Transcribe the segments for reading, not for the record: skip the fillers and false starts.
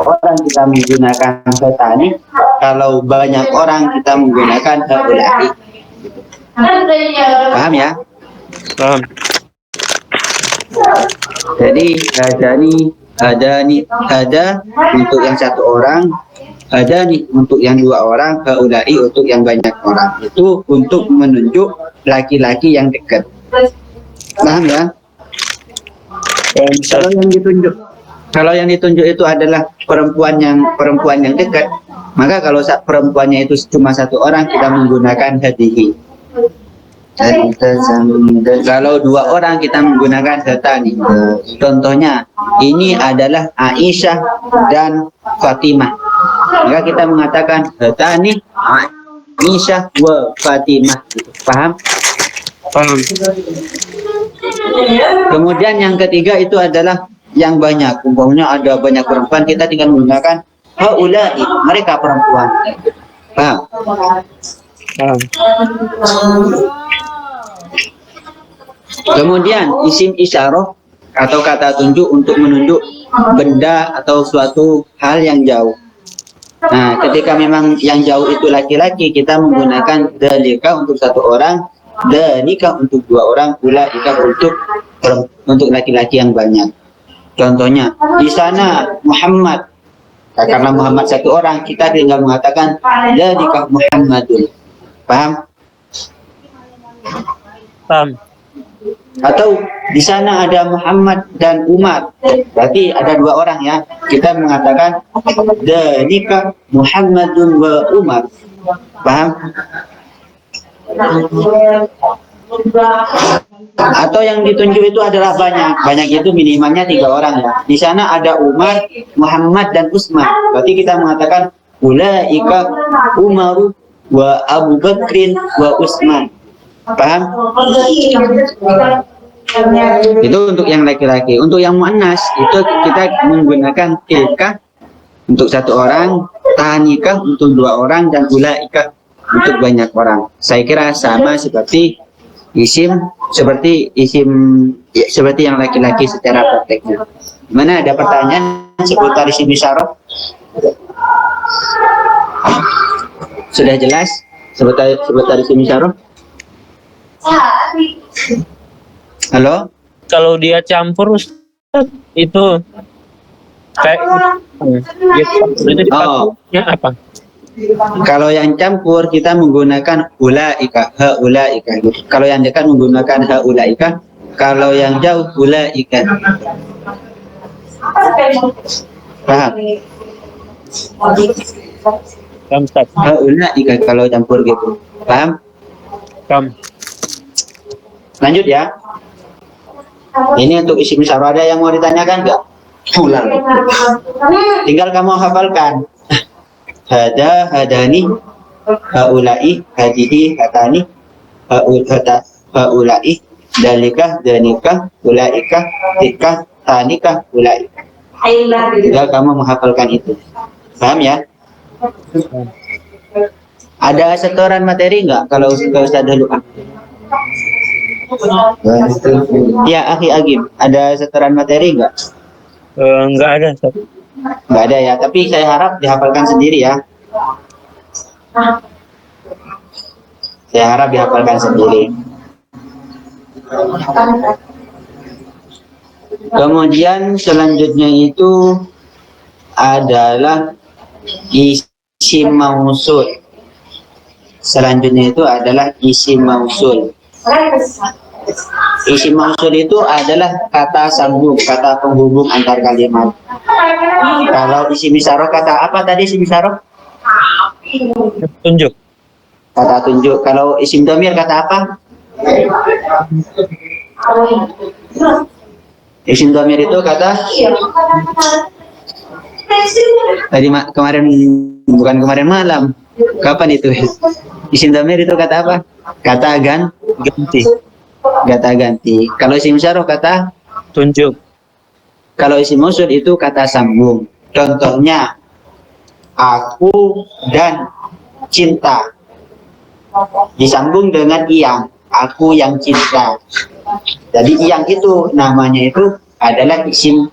Orang kita menggunakan hatani, kalau banyak orang kita menggunakan haula'i. Paham ya? Paham. Jadi ada untuk yang satu orang, ada nih untuk yang dua orang, haula'i untuk yang banyak orang. Itu untuk menunjuk laki-laki yang dekat. Paham ya? Kalau yang ditunjuk itu adalah perempuan yang dekat, maka kalau perempuannya itu cuma satu orang, kita menggunakan hadihi. Dan kalau dua orang kita menggunakan hatani. Contohnya ini adalah Aisyah dan Fatimah, maka kita mengatakan hatani Aisyah wa Fatimah. Paham? Paham. Kemudian yang ketiga itu adalah yang banyak. Umpamanya ada banyak perempuan, kita tinggal menggunakan haula'i, mereka perempuan. Paham? Paham. Kemudian isim isyarah atau kata tunjuk untuk menunjuk benda atau suatu hal yang jauh. Nah, ketika memang yang jauh itu laki-laki, kita menggunakan dalika untuk satu orang, dalika untuk dua orang, ulaika untuk laki-laki yang banyak. Contohnya, di sana Muhammad. Nah, karena Muhammad satu orang, kita tinggal mengatakan dalika Muhammadun. Paham? Paham. Atau di sana ada Muhammad dan Umar, berarti ada dua orang ya. Kita mengatakan dalika Muhammadun wa Umar. Paham? Atau yang ditunjuk itu adalah banyak itu minimalnya 3 orang ya. Di sana ada Umar, Muhammad dan Utsman, berarti kita mengatakan ulaika Umaru wa Abu Bakrin wa Utsman. Paham? Itu untuk yang laki-laki. Untuk yang muannas itu kita menggunakan tilka untuk satu orang, tanikah untuk 2 orang, dan ulaika untuk banyak orang. Saya kira sama seperti seperti yang laki-laki secara prakteknya. Mana ada pertanyaan seputar isim isyarah? Sudah jelas seputar isim isyarah? Halo? Kalau dia campur Ustaz, itu kayak itu dipatunya apa? Kalau yang campur kita menggunakan ulaika, haulaika gitu. Kalau yang dekat menggunakan haulaika, kalau yang jauh ulaika. Paham? Paham Ustaz. Haulaika kalau campur gitu. Paham? Paham. Lanjut ya. Ini untuk isim isyarah, ada yang mau ditanyakan enggak? Ulang. Tinggal kamu hafalkan. Hada, hadani, haula'i, hadihi, hatani, haula'i, dalikah, danikah, ulaikah, tikah, tanikah, ulaikah. Tinggal kamu menghafalkan itu. Paham ya? Ada setoran materi enggak kalau ke Ustaz dulu? Ya, Akhi Agim, ada setoran materi enggak? Enggak ada Ustaz. Enggak ada ya, tapi saya harap dihafalkan sendiri ya. Saya harap dihafalkan sendiri. Kemudian selanjutnya itu adalah isim mausul. Selanjutnya itu adalah isim mausul. Isim mausul itu adalah kata sambung, kata penghubung antar kalimat. Kalau isim isyarah kata apa tadi isim isyarah? Tunjuk. Kata tunjuk. Kalau isim dhamir kata apa? Isim dhamir itu kata tadi bukan kemarin malam. Kapan itu? Isim dhamir itu kata apa? Kata Ganti. Kata ganti. Kalau isim isyarah kata Tunjuk. kalau isim mausul itu kata sambung. Contohnya aku dan cinta disambung dengan yang, aku yang cinta. Jadi yang itu namanya itu adalah isim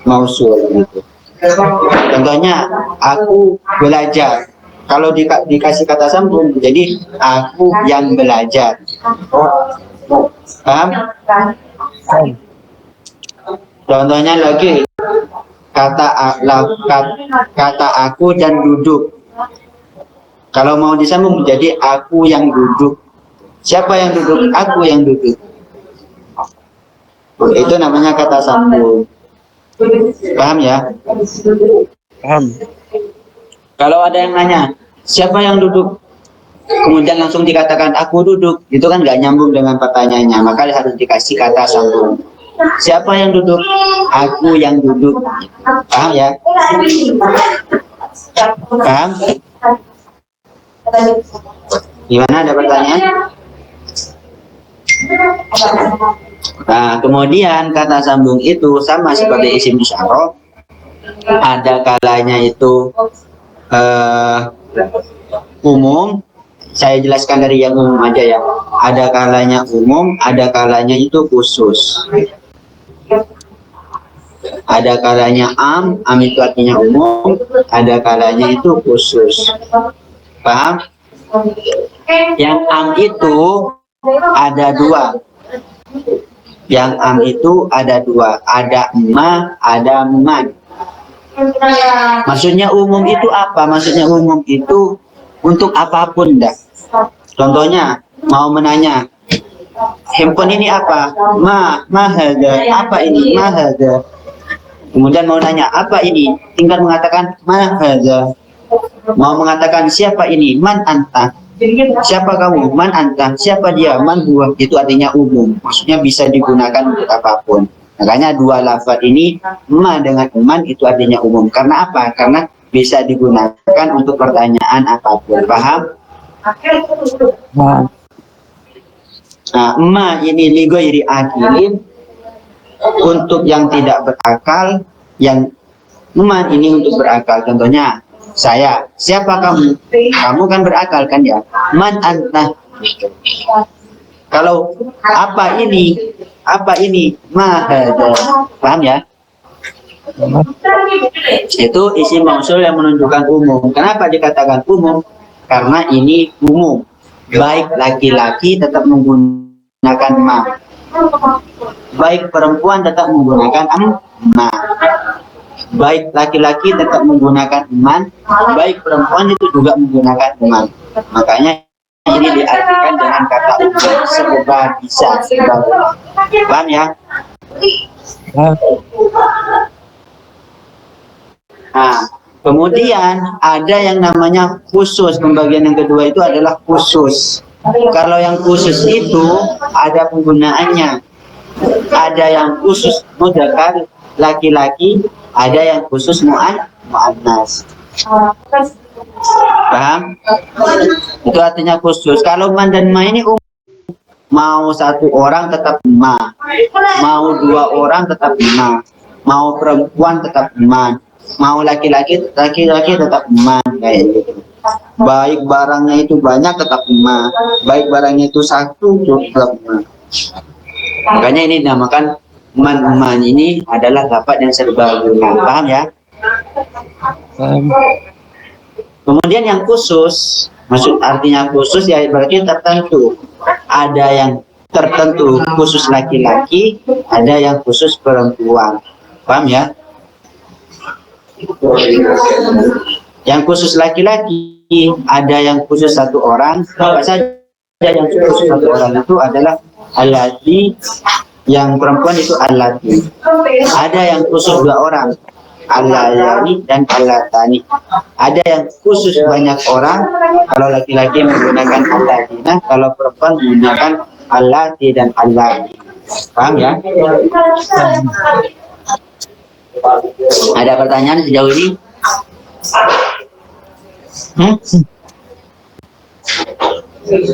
mausul gitu. Contohnya aku belajar. Kalau dikasih kata sambung, jadi aku yang belajar. Paham? Contohnya lagi kata aku dan duduk. Kalau mau disambung menjadi aku yang duduk. Siapa yang duduk? Aku yang duduk. Itu namanya kata sambung. Paham ya? Paham. Kalau ada yang nanya, siapa yang duduk? Kemudian langsung dikatakan aku duduk, itu kan nggak nyambung dengan pertanyaannya, maka harus dikasih kata sambung. Siapa yang duduk? Aku yang duduk. Paham ya? Paham? Gimana, ada pertanyaan? Nah, kemudian kata sambung itu sama seperti isim isyarah. Ada kalanya itu umum. Saya jelaskan dari yang umum aja ya. Ada kalanya umum, ada kalanya itu khusus. Ada kalanya am itu artinya umum, ada kalanya itu khusus. Paham? Yang am itu ada dua. Yang am itu ada dua. Ada ma, ada man. Maksudnya umum itu apa? Maksudnya umum itu untuk apapun dah. Contohnya mau menanya, handphone ini apa? Mahada. Apa ini? Mahada. Kemudian mau nanya, apa ini? Tinggal mengatakan mahada. Mau mengatakan siapa ini? Man anta. Siapa kamu? Man anta. Siapa dia? Man huwa. Itu artinya umum. Maksudnya bisa digunakan untuk apapun. Makanya dua lafaz ini ma dengan man itu artinya umum. Karena apa? Karena bisa digunakan untuk pertanyaan apapun. Paham? Nah, ma ini ligoiri akilin untuk yang tidak berakal, yang man ini untuk berakal. Contohnya saya, siapa kamu? Kamu kan berakal kan ya? Man anta. Kalau apa ini? Apa ini? Mahada. Paham ya? Itu isim mausul yang menunjukkan umum. Kenapa dikatakan umum? Karena ini umum. Baik laki-laki tetap menggunakan ma. Baik perempuan tetap menggunakan ma. Baik laki-laki tetap menggunakan man. Baik perempuan itu juga menggunakan man. Makanya ini diartikan dengan kata umum. Serba bisa. Serba. Paham ya? Nah, kemudian ada yang namanya khusus. Pembagian yang kedua itu adalah khusus. Kalau yang khusus itu ada penggunaannya. Ada yang khusus mudzakkar laki-laki, ada yang khusus muannas. Paham? Itu artinya khusus. Kalau man dan ma ini mau satu orang tetap ma, mau dua orang tetap ma, mau perempuan tetap ma, mau laki-laki tetap man, kayak gitu. Baik barangnya itu banyak tetap ma, baik barangnya itu satu tetap ma. Makanya ini dinamakan man ini adalah lafaz yang serbaguna. Paham ya? Kemudian yang khusus, maksud artinya khusus ya berarti tertentu. Ada yang tertentu khusus laki-laki, ada yang khusus perempuan. Paham ya? Yang khusus laki-laki, ada yang khusus satu orang. Apa saja yang khusus satu orang itu adalah allati, yang perempuan itu allati. Ada yang khusus dua orang, allayani dan allatani. Ada yang khusus banyak orang, kalau laki-laki menggunakan allatina, kalau perempuan menggunakan allati dan allati. Paham ya? Ada pertanyaan sejauh ini?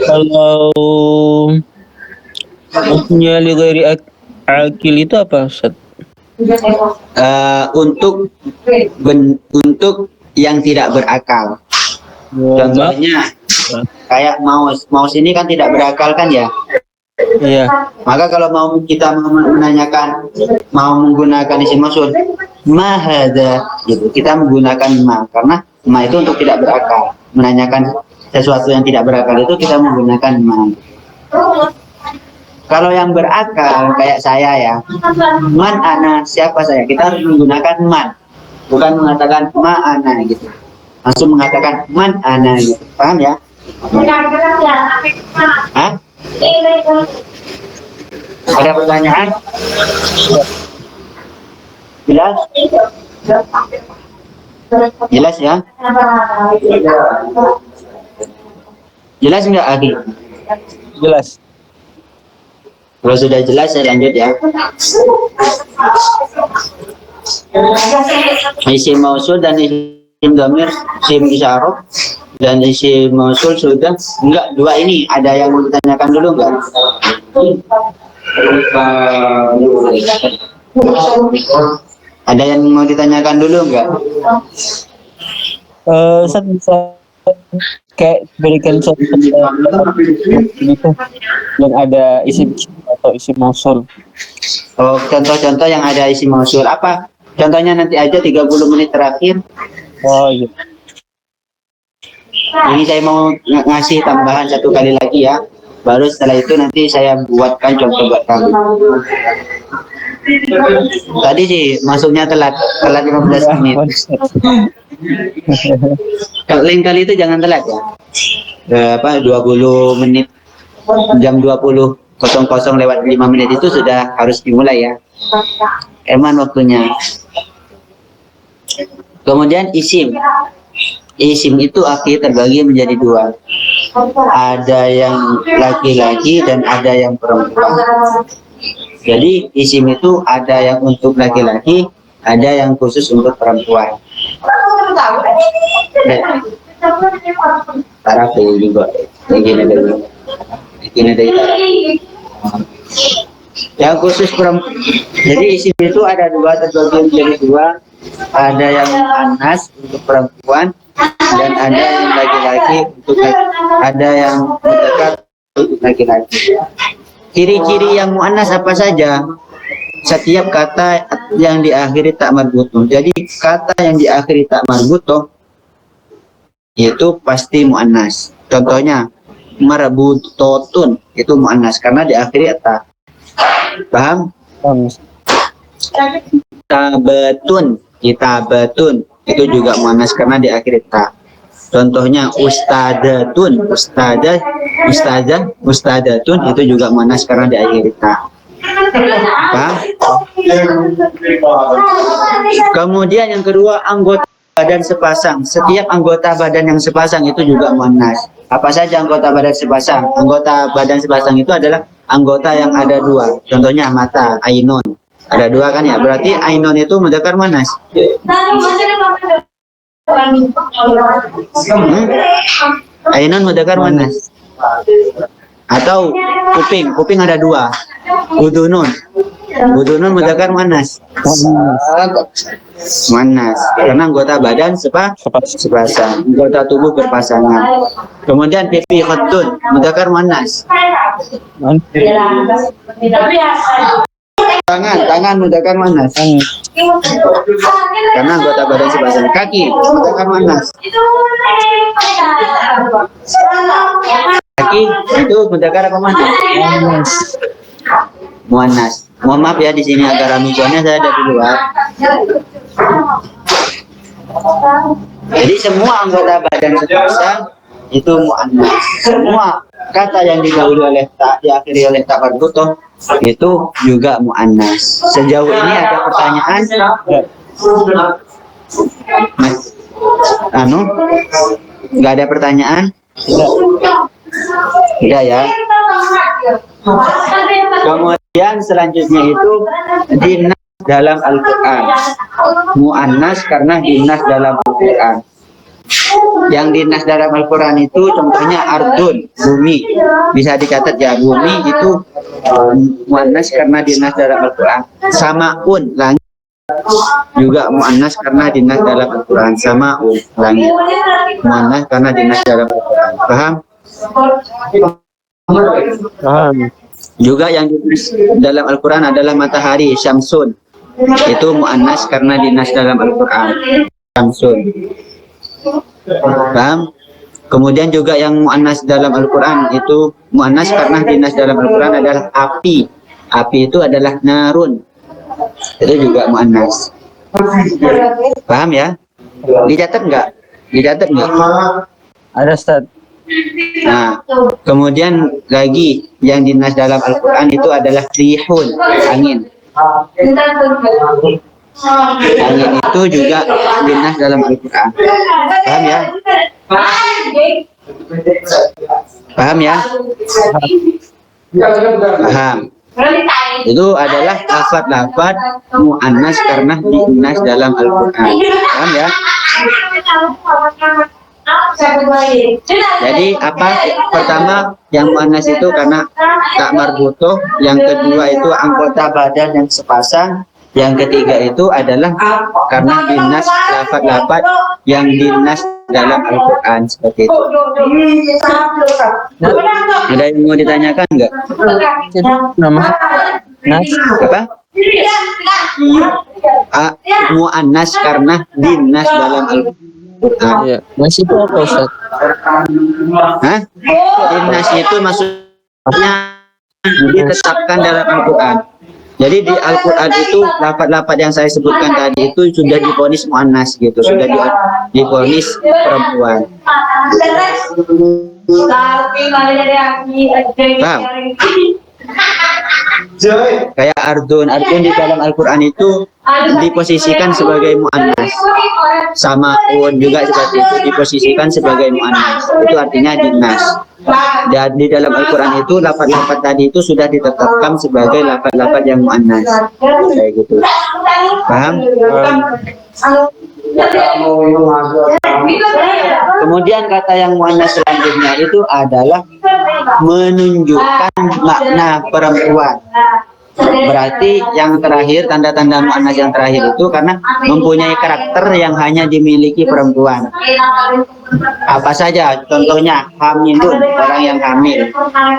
Kalau maksudnya lighairi akil itu apa, Ustaz? Untuk yang tidak berakal. Contohnya kayak mouse ini kan tidak berakal kan ya? Iya. Maka kalau mau kita menanyakan, mau menggunakan isim mausul, ma hadza, gitu. Kita menggunakan ma, karena ma itu untuk tidak berakal. Menanyakan sesuatu yang tidak berakal itu kita menggunakan ma. Kalau yang berakal kayak saya ya, man ana, siapa saya? Kita harus menggunakan man, bukan mengatakan ma ana gitu. Langsung mengatakan man ana gitu. Paham ya? Hah? Ada pertanyaan? Jelas? Jelas ya? Jelas nggak, Aki? Jelas. Kalau sudah jelas, saya lanjut ya. Isim mausul dan isim dhamir, isim isyarah dan isim mausul sudah. Enggak, dua ini ada yang mau ditanyakan dulu enggak? Ada yang mau ditanyakan dulu enggak? Ustaz bisa kayak berikan contoh gitu yang ada isim atau isim mausul. Oh, contoh-contoh yang ada isim mausul apa? Contohnya nanti aja 30 menit terakhir. Oh iya. Ini saya mau ngasih tambahan satu kali lagi ya. Baru setelah itu nanti saya buatkan contoh buat kamu. Tadi sih masuknya telat 15 menit. Lain kali itu jangan telat ya. 20 menit, jam 20.00 lewat 5 menit itu sudah harus dimulai ya. Eman waktunya. Kemudian isim. Isim itu akhir terbagi menjadi dua. Ada yang laki-laki dan ada yang perempuan. Jadi isim itu ada yang untuk laki-laki, ada yang khusus untuk perempuan. Taraf juga. Begini dari yang khusus perempuan. Jadi isim itu ada dua, terbagi menjadi dua. Ada yang anas untuk perempuan dan ada yang laki-laki untuk ada yang mendekat untuk laki-laki. Ciri-ciri yang muannas apa saja? Setiap kata yang diakhiri tak marbutoh. Jadi kata yang diakhiri tak marbutoh itu pasti muannas. Contohnya marbutotun itu muannas karena diakhiri ta. Paham? Kitabatun itu juga muannas karena diakhiri ta. Contohnya ustadatun, ustadatun itu juga muannas karena diakhiri ta. Paham? Kemudian yang kedua, anggota badan sepasang. Setiap anggota badan yang sepasang itu juga muannas. Apa saja anggota badan sepasang? Anggota badan sepasang itu adalah anggota yang ada dua. Contohnya mata, ainun. Ada dua kan ya? Berarti ainun itu mudzakkar muannas. Ainun mudzakkar muannas. Atau kuping ada dua. Udunun mudzakkar muannas. Muannas karena anggota badan sepasang, anggota tubuh berpasangan. Kemudian pipi khatun mudzakkar muannas. Tangan mudzakkar muannas. Karena anggota badan sepasang. Kaki mudzakkar muannas. Kaki itu mudzakkar apa muannas? Muannas. Mohon maaf ya di sini agak ramai soalnya saya ada di luar. Jadi semua anggota badan sepasang itu muannas. Semua kata yang didahului oleh tak diakhiri oleh tak marbutoh itu juga muannas. Sejauh ini ada pertanyaan? Mas, nggak ada pertanyaan? Tidak ya. Kemudian selanjutnya itu dinas dalam Al-Quran. Mu'annas karena dinas dalam Al-Quran. Yang dinas dalam Al-Quran itu contohnya ardun, bumi. Bisa dikatat ya, bumi itu mu'annas karena dinas dalam Al-Quran. Samaun, langit juga mu'annas karena dinas dalam Al-Quran. Samaun, langit mu'annas karena dinas dalam Al-Quran. Paham? Paham. Juga yang dinas dalam Al-Quran adalah matahari, syamsun. Itu mu'annas karena dinas dalam Al-Quran. Syamsun. Paham? Kemudian juga yang mu'annas dalam Al-Quran itu mu'annas karena dinas dalam Al-Quran adalah api. Api itu adalah narun. Itu juga mu'annas. Paham ya? Dicatat nggak? Dicatat nggak? Ada Ustaz. Nah, kemudian lagi yang dinas dalam Al-Quran itu adalah rihun, angin. Angin itu juga dinas dalam Al-Quran. Paham ya? Paham ya? Paham. Itu adalah lafaz-lafaz mu'annas karena dinas dalam Al-Quran. Paham ya? Jadi apa? Pertama yang mu'annas itu karena tak marbutoh, yang kedua itu anggota badan yang sepasang, yang ketiga itu adalah karena dinas lafaz-lafaz yang dinas dalam Al-Quran seperti itu. Ada yang mau ditanyakan nggak? Nama Nas. Apa? Mu'annas karena dinas dalam Al-Quran. Iya. Nas itu apa Ustaz? Hah? Dinas itu maksudnya ditetapkan dalam Al-Quran. Jadi di Al-Quran itu lafaz-lafaz yang saya sebutkan tadi itu sudah divonis mu'annas gitu, sudah divonis perempuan. Paham? Kayak Ardun di dalam Al-Quran itu diposisikan sebagai mu'annas. Samaun juga seperti itu diposisikan sebagai mu'annas. Itu artinya dinas. Dan di dalam Al-Quran itu lafaz-lafaz tadi itu sudah ditetapkan sebagai lafaz-lafaz yang mu'annas. Kayak gitu. Paham? Kemudian kata yang mu'annas selanjutnya itu adalah menunjukkan makna perempuan. Berarti yang terakhir, tanda-tanda mu'annas yang terakhir itu karena mempunyai karakter yang hanya dimiliki perempuan. Apa saja? Contohnya hamilun, orang yang hamil.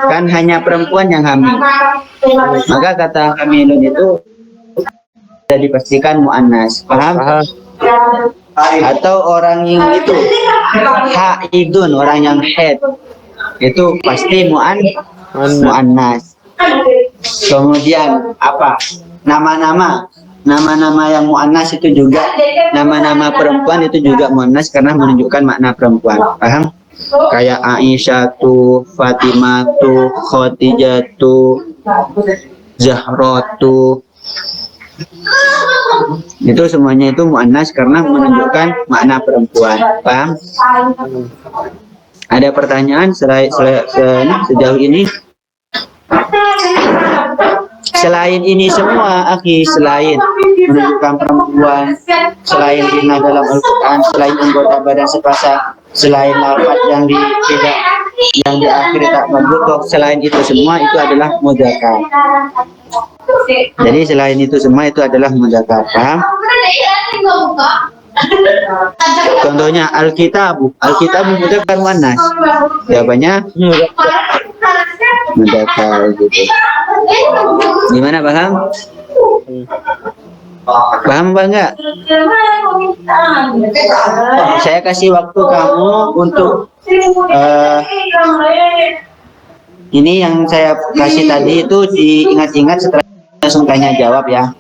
Kan hanya perempuan yang hamil. Maka kata hamilun itu sudah dipastikan mu'annas. Paham? Atau orang yang itu haidun, orang yang haid, itu pasti mu'annas. Kemudian apa? Nama-nama yang mu'annas itu juga, nama-nama perempuan itu juga mu'annas karena menunjukkan makna perempuan. Paham? Kayak Aisyatu, Fatimatu, Khadijatu, Zahratu. Itu semuanya itu mu'annas karena menunjukkan makna perempuan. Paham? Ada pertanyaan sejauh ini? Selain ini semua, selain menunjukkan perempuan, selain dinas dalam Al-Quran, selain anggota badan sepasang, selain lafaz yang di akhir tak marbutoh, selain itu semua itu adalah mudzakkar. Jadi selain itu semua itu adalah mudzakkar. Paham? Contohnya Alkitab mudzakkar muannas. Jawabannya mudzakkar gitu. Gimana, paham? Paham apa enggak? Saya kasih waktu kamu untuk ini yang saya kasih tadi itu diingat-ingat setelah langsung tanya jawab ya.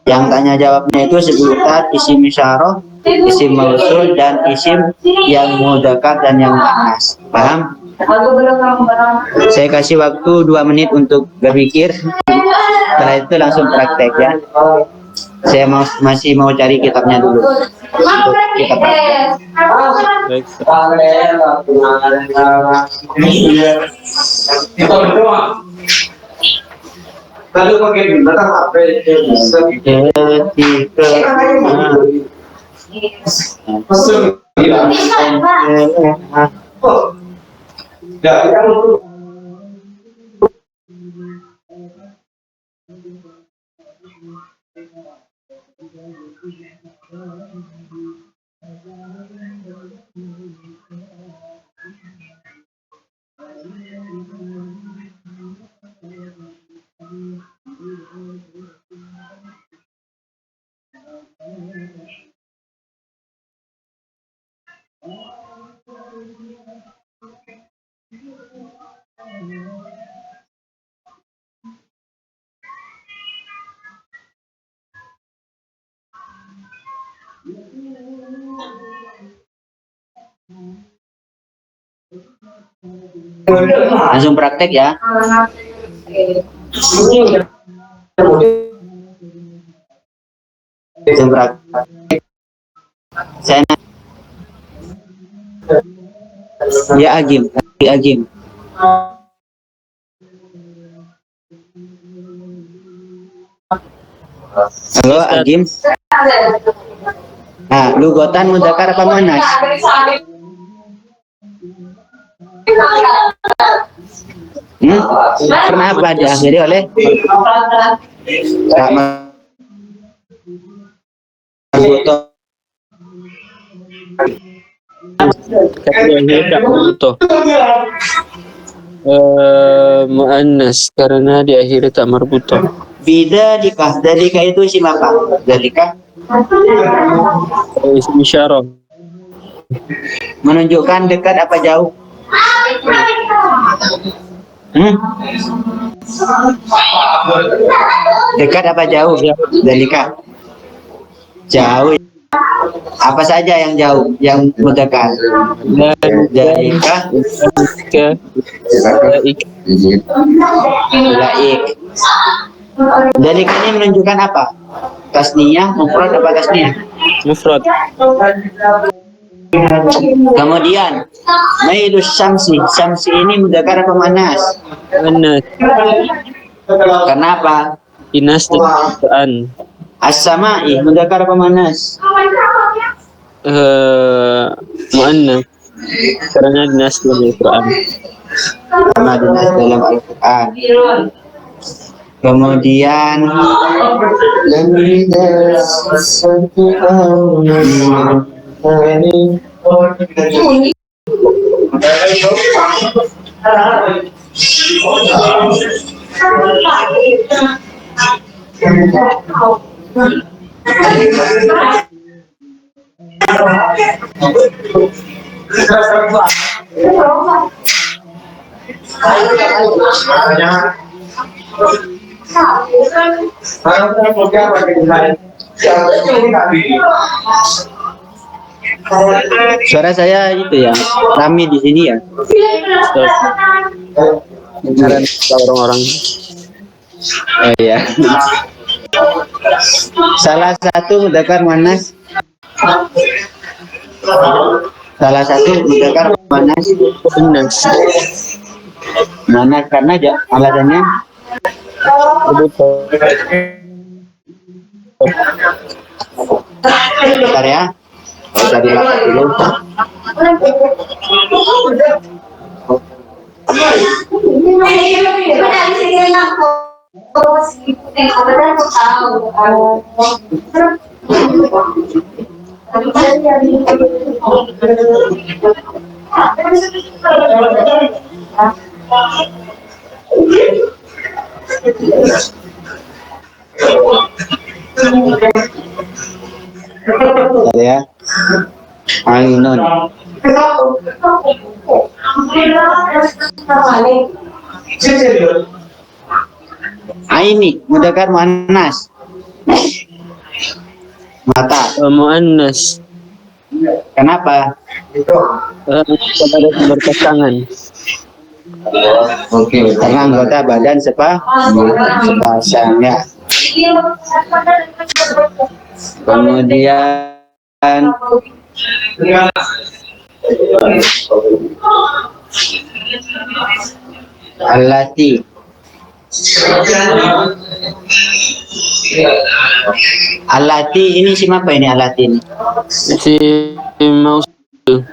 Yang tanya jawabnya itu sebutan isim isyarah, isim mausul, dan isim yang mudzakkar dan yang muannas. Paham? Saya kasih waktu 2 menit untuk berpikir. Setelah itu langsung praktek ya. Saya masih mau cari kitabnya dulu. Untuk kitab praktek. Baik. Lalu pakai belakang HP Langsung praktek ya. Langsung praktek. Saya ya Agim, Agim. Halo Agim. Nah, lugotan mudzakkar apa muannas? Pernah apa diakhiri oleh tak marbuto? Tidak butuh muannas karena diakhiri tak marbuto. Bidzalika, dzalika itu isim apa? Dzalika Isim isyarah. menunjukkan dekat apa jauh? Dekat apa jauh? Dzalika jauh. Apa saja yang jauh, yang mudzakkar? Dzalika, ulaik. Dzalika ini menunjukkan apa? Tasniyah, mufrad apa tasniyah? Mufrad. Kemudian mailus syamsi, syamsi ini mudzakkar apa muannas? Muannas. Kenapa? Inas dan Quran. As-sama'i mudzakkar apa muannas? Muannas karena dinas dalam Al-Quran. Karena dinas dalam Al-Quran. Kemudian suara saya itu ya, rame di sini ya. Bicara orang-orang. Oh iya. Salah satu mudzakkar muannas. Salah satu mudzakkar muannas. Muannas. Muannas karena alasannya bentar ya. Cari lapat dulu. Bentar ya. Ainun. Aini mudzakkar muannas. Mata. Muannas. Kenapa? Kepada berpasangan. Oke, karena anggota badan sepasang ya. Kemudian alati. Alati ini siapa ini alati ini? Si mausul.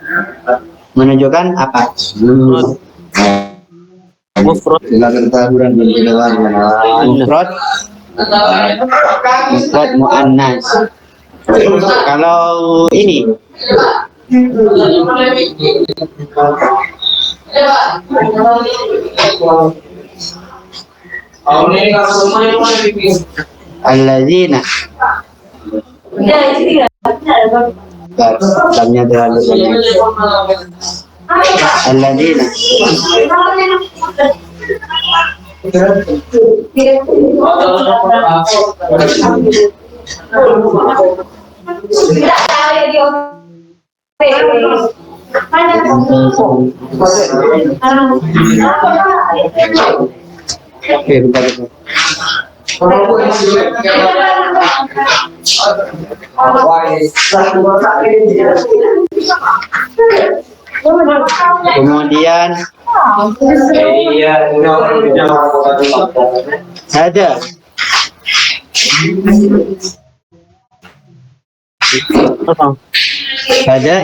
Menunjukkan apa? Mufrad. Mufrad. Mufrad muannas. Kalau ini Alladzina. Lamnya terlalu banyak. Alladzina. Oke, bentar. Kemudian ada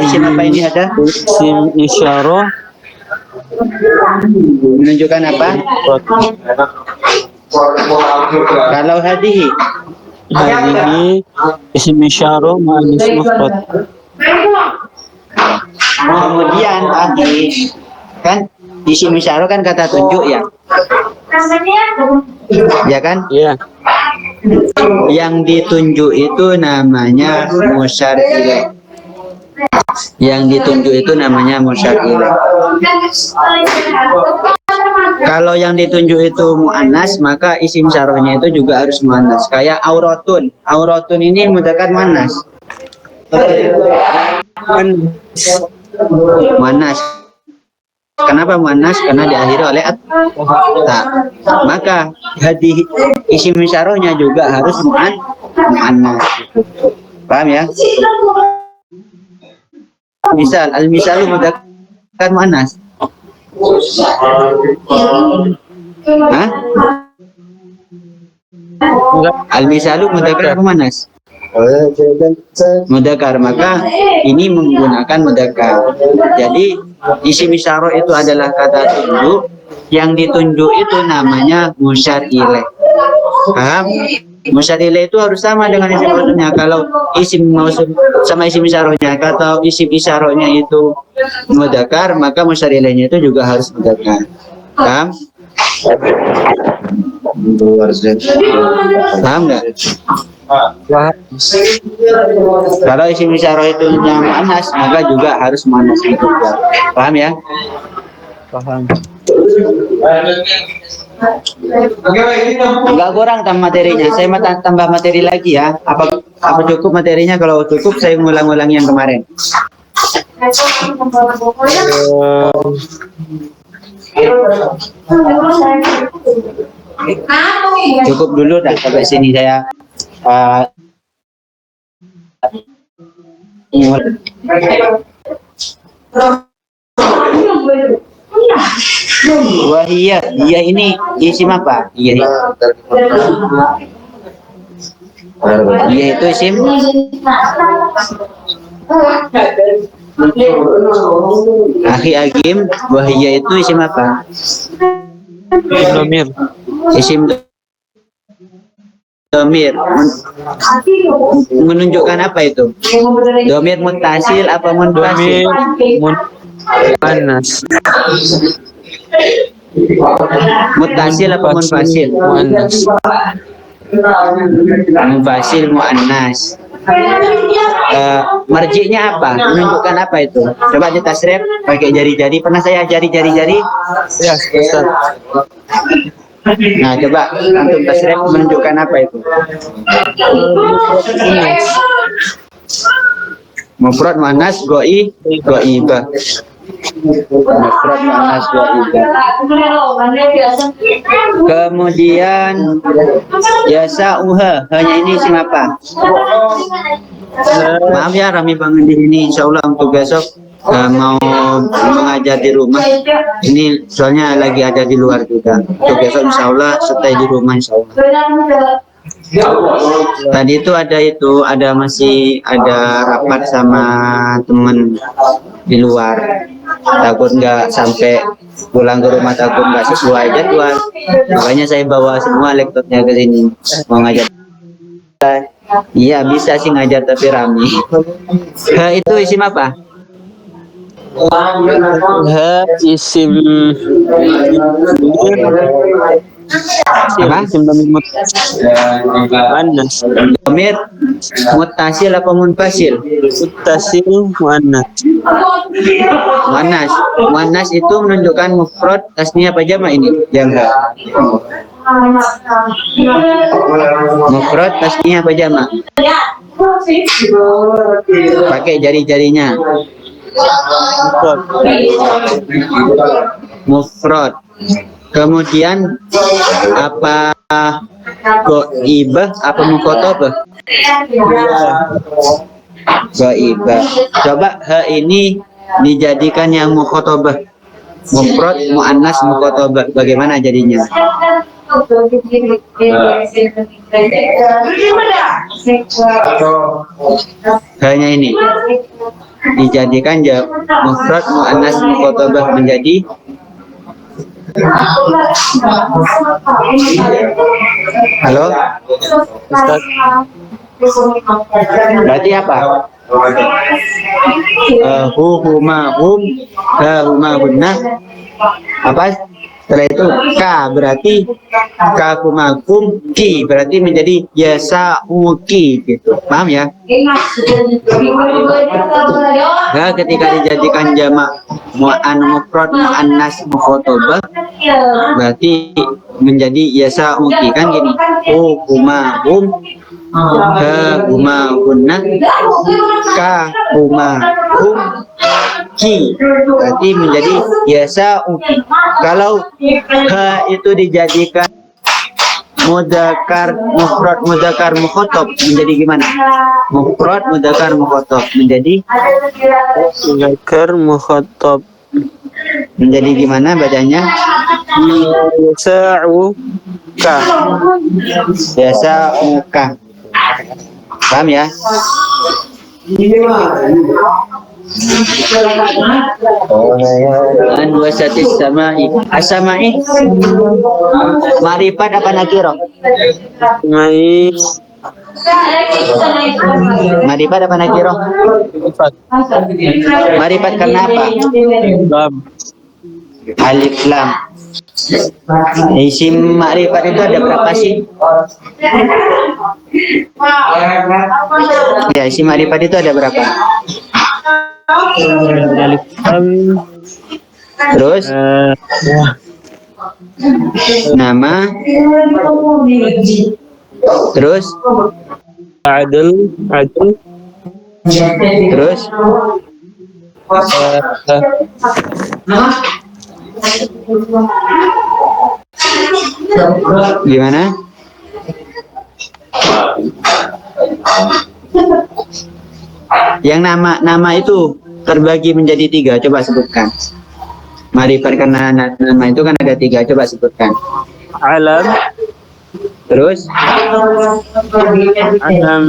isim apa ini ada? Isim isyarah Menunjukkan apa? Kalau hadihi hadhihi isim isyarah muannas mufrad. Kemudian akhi kan isim isyarah kan kata tunjuk ya. Ya kan? Ya. Yang ditunjuk itu namanya musyar ilaih. Yang ditunjuk itu namanya musyar ilaih. Kalau yang ditunjuk itu muannas, maka isim syarahnya itu juga harus muannas. Kayak auratun. Auratun ini mudzakkar muannas. Muannas. Kenapa muannas? Karena diakhiri oleh at. Maka hadhi isim syarahnya juga harus muannas. Paham ya? Misal, al-misalu mudzakkar muannas. Hah? Al-misalu mudzakkar muannas. Mudzakkar, maka ini menggunakan mudzakkar. Jadi isim isyarah itu adalah kata tunjuk, yang ditunjuk itu namanya musyar ilaih. Paham? Musyar ilaih itu harus sama dengan isim mausulnya. Kalau isim mausul sama isim isyarahnya, kalau isim isyarahnya itu mudzakkar, maka musyar ilaihnya itu juga harus mudzakkar. Paham? Paham nggak? Kalau isim isyarah itu yang muannas, maka juga harus muannas juga. Paham ya? Paham. Enggak kurang tambah materinya. Saya mau tambah materi lagi ya. Apa cukup materinya? Kalau cukup saya ngulang-ulang yang kemarin. Cukup dulu dah sampai sini saya. Wahiyah, iya ini isim apa? Iya. Iya itu isim. Akhi Agim, wahiyah itu isim apa? Domir. Isim domir. Menunjukkan apa itu? Domir muttasil apa munfasil? Muannas. Muttasil apa munfasil? Muannas. Munfasil muannas. Marji'nya apa? Menunjukkan apa itu? Coba ditasrif pakai jari-jari. Pernah saya ajari jari-jari? Ya, Ustaz. Nah, coba antum tasrif menunjukkan apa itu? Mufrad muannas ghaibah. Mufrad muannas ghaibah. Kemudian yasa'uha, hanya ini isim apa? Maaf ya Rami bangun di sini, insyaallah untuk besok mau mengajar di rumah. Ini soalnya lagi ada di luar juga. Untuk besok insyaallah stay di rumah insyaallah. Tadi itu masih ada rapat sama temen di luar. Takut nggak sampai pulang ke rumah, takut nggak sesuai jadwal. Makanya saya bawa semua laptopnya ke sini mau ngajar. Iya bisa sih ngajar tapi rame. Itu isim apa? Ha isim Apa? Isim dhamir muannas. Dhamir muttasil apa munfasil? Muttasil muannas. Muannas. Muannas itu menunjukkan mufrad, tasniyah apa jamak ini? Jamak. Mufrad, tasniyah apa jamak? Pakai jari-jarinya. Mufrad. Kemudian apa goibah apa mukhotabah? Goibah. Coba ini dijadikan yang mukhotabah. Mufrad, muannas, mukhotabah. Bagaimana jadinya? Hanya ini dijadikan mufrad, muannas, mukhotabah menjadi halo. Ustaz. Berarti apa? Huma hum, huma hunna. Apa? Setelah itu ka berarti ka kumakum, ki berarti menjadi yasauki gitu. Paham ya? Nah, ketika dijadikan jamak mufrad, muannas, mukhotabah berarti menjadi yasauki kan gini. Huma hum, huma hunna, ka huma hum, ki berarti menjadi yasauki. Kalau ha itu dijadikan mudzakkar mufrad mudzakkar mukhatab menjadi gimana? Mufrad mudzakkar mukhatab menjadi Mudzakkar mukhatab menjadi gimana bacanya? yasa'uka. Yasauka. Paham ya? An wasatis samai. As-samai marifat apa nakirah? Mai Marifat apa nakirah? sifat Marifat karena apa? lam. Alif lam. Isim makrifat itu ada berapa sih? Ya, isim makrifat itu ada berapa? Alif lam. Terus nama, terus Adil. terus gimana? Yang nama itu terbagi menjadi 3. Coba sebutkan. Marifat karena nama itu kan ada 3. Coba sebutkan. Alam. Terus Alam.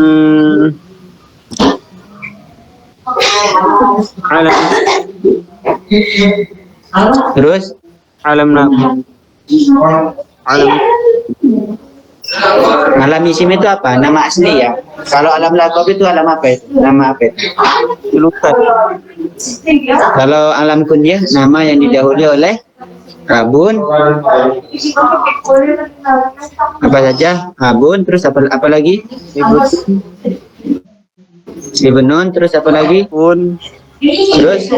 Alam. terus Alam nama. Alam. alam isim itu apa? Nama asli ya. Kalau alam laqab itu alam apa itu? Nama apa itu? Julukan. Kalau alam kunyah nama yang didahului oleh Rabun apa saja? Habun, terus apa lagi? Ibnun, terus apa lagi? Pun. Terus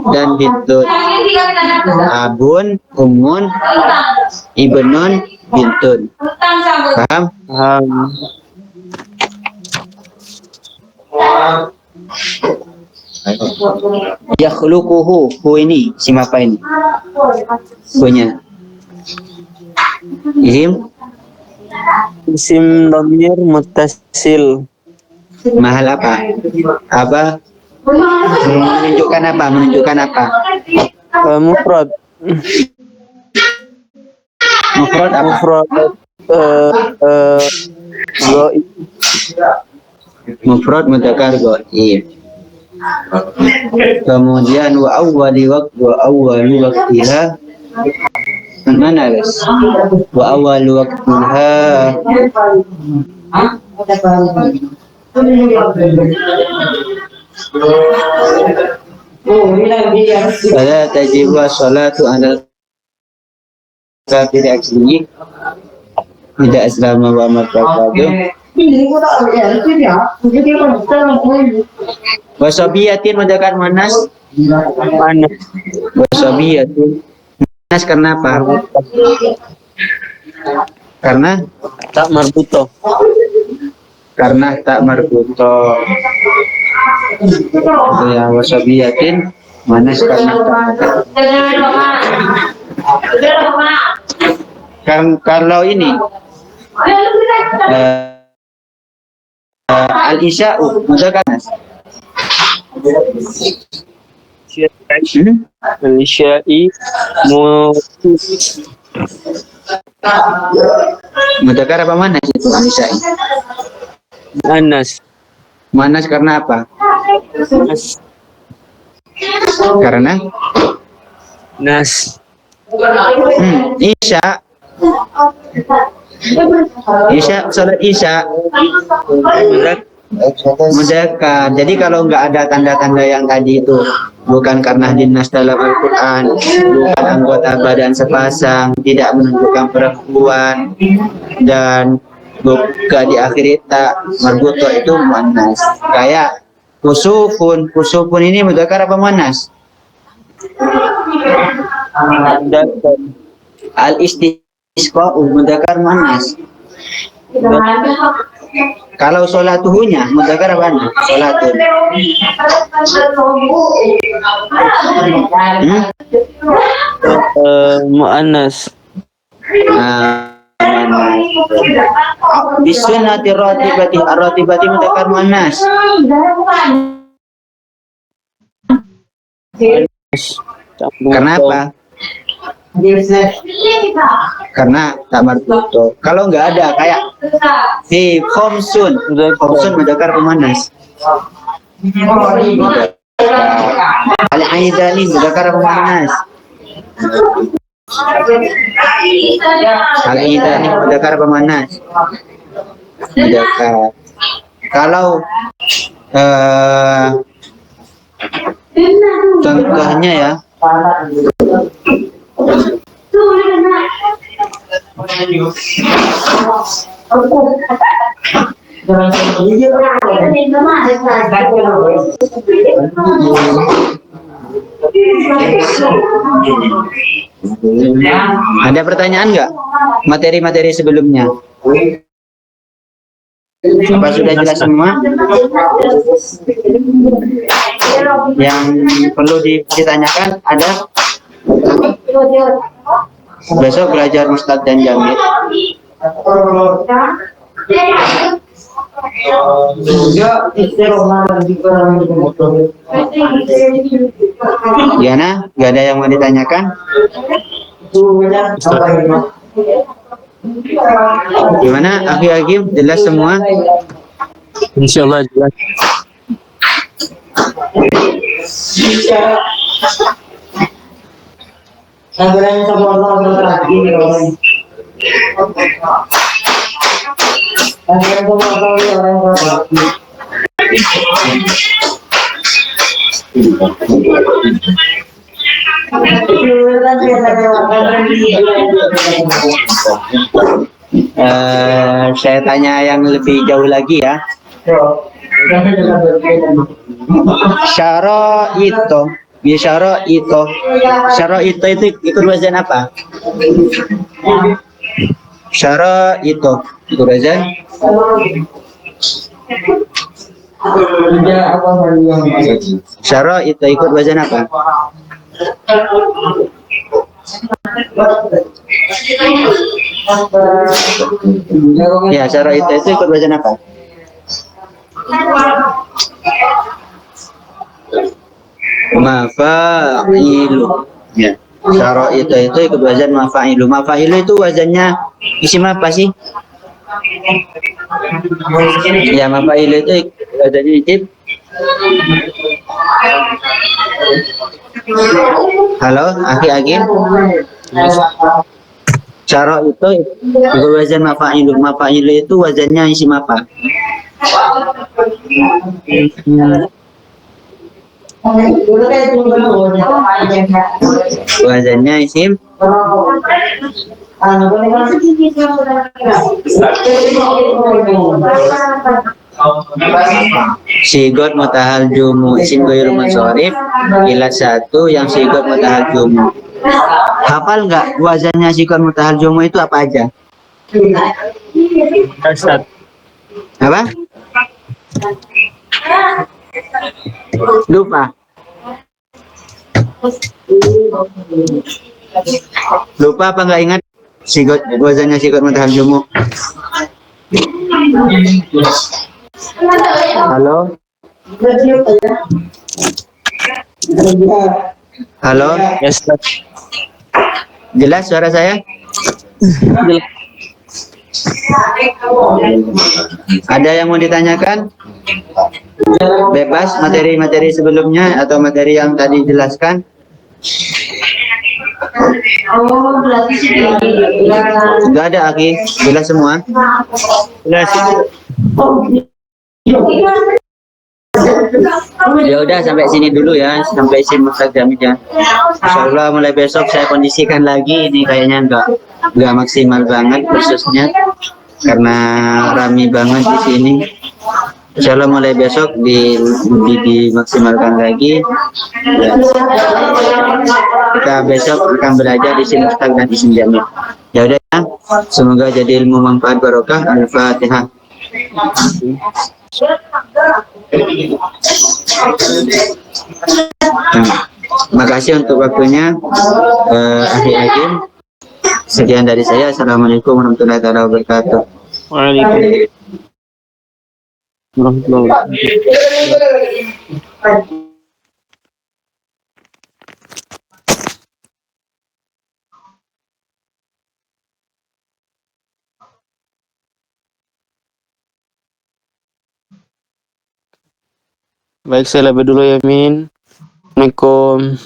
dan bintun. Abun, umun, ibnun, bintun. Paham? Yakhluquhu, hu ini siapa ini? Punya. Isim dhamir muttasil. Mahal apa? Apa? Menunjukkan apa? Menunjukkan apa? Mufrad. Mufrad apa? Mufrad. Ghaib. Mufrad mudzakkar ghaib. Kemudian wa awwalu waqtiha. Mana guys? Wa awwalu waqtiha. Fala tajibu as-salatu ala kafir akli. Tidak aslama wa martabadu. Wasabiyatin mudakar manas. Mana? Wasabiyatin. Manas karena apa? Karena Tak marbuto. tak marbuto. Itu ya, wasabiyatin manas karena kalau ini al-isya'u mudakar manas. Al-Syai Mudakar apa manas itu al-isya'i? Anas. Manas karena apa? Karena Nas. Isya. Salat Isya mudakar. Jadi kalau nggak ada tanda-tanda yang tadi itu, bukan karena dinas dalam Al-Quran, bukan anggota badan sepasang, tidak menunjukkan perempuan, dan bukan di akhir tak marbuto, itu muannas. Kayak kusufun ini mudakar apa muannas? Al-istisqa'u mudakar muannas. Kalau sholatuhunya mudakar apa nih? Sholatun. Mu'annas. Bisunnati ar-ratibati mudakar muannas. Kenapa? Karena tak marbuto. Kalau nggak ada kayak khomsun mudakar pemanas. Al-aidani mudakar pemanas. Al-aidani mudakar pemanas. Mudakar. Kalau contohnya ya, ada pertanyaan nggak? Materi-materi sebelumnya? Apa sudah jelas semua? Yang perlu ditanyakan ada? Besok belajar Mustad dan Jamil. Diana, nggak ada yang mau ditanyakan? Gimana, Akhi Agim? Jelas semua? Insyaallah jelas. Saya tanya yang lebih jauh lagi ya. Syara itu ikut wazan apa? Syara itu ikut wazan Syara itu ikut wazan apa? Ya, syara itu ikut wazan apa? Mafa'ilu. Ya. Syara itu ikut wazan mafa'ilu. Mafa'ilu itu wazannya isim apa sih? Ya, mafa'ilu itu wazannya isim. Halo, Akhi Agim. Syara itu ikut wazan mafa'ilu. Mafa'ilu itu wazannya isim apa? Wazannya isim sigot mutahal jumu isim ghairu munsharif ila satu yang sigot mutahal jumu. Hafal nggak wazannya sigot mutahal jumu itu apa aja? Ustaz. Apa? Lupa. Lupa apa nggak ingat? Sigot wazannya sigot mutahal jumu. Halo? Halo? Ya, Ustaz. Jelas suara saya? Ada yang mau ditanyakan? Bebas materi-materi sebelumnya atau materi yang tadi dijelaskan? Sudah ada, Aki? Jelas semua? Jelas. Ya udah sampai sini dulu ya, sampai sini mustajabnya. Insyaallah mulai besok saya kondisikan lagi. Ini kayaknya nggak maksimal banget khususnya karena rame banget di sini. Insyaallah mulai besok dimaksimalkan lagi. Ya. Kita besok akan belajar isim mustaq dan isim jami'. Ya udah ya. Semoga jadi ilmu manfaat barokah. Al-Fatihah. Terima kasih untuk waktunya, Ahli Hakim. Sekian dari saya. Assalamualaikum warahmatullahi wabarakatuh. Waalaikumsalam warahmatullahi wabarakatuh. Baik, saya lebih dulu ya, Min. Assalamualaikum.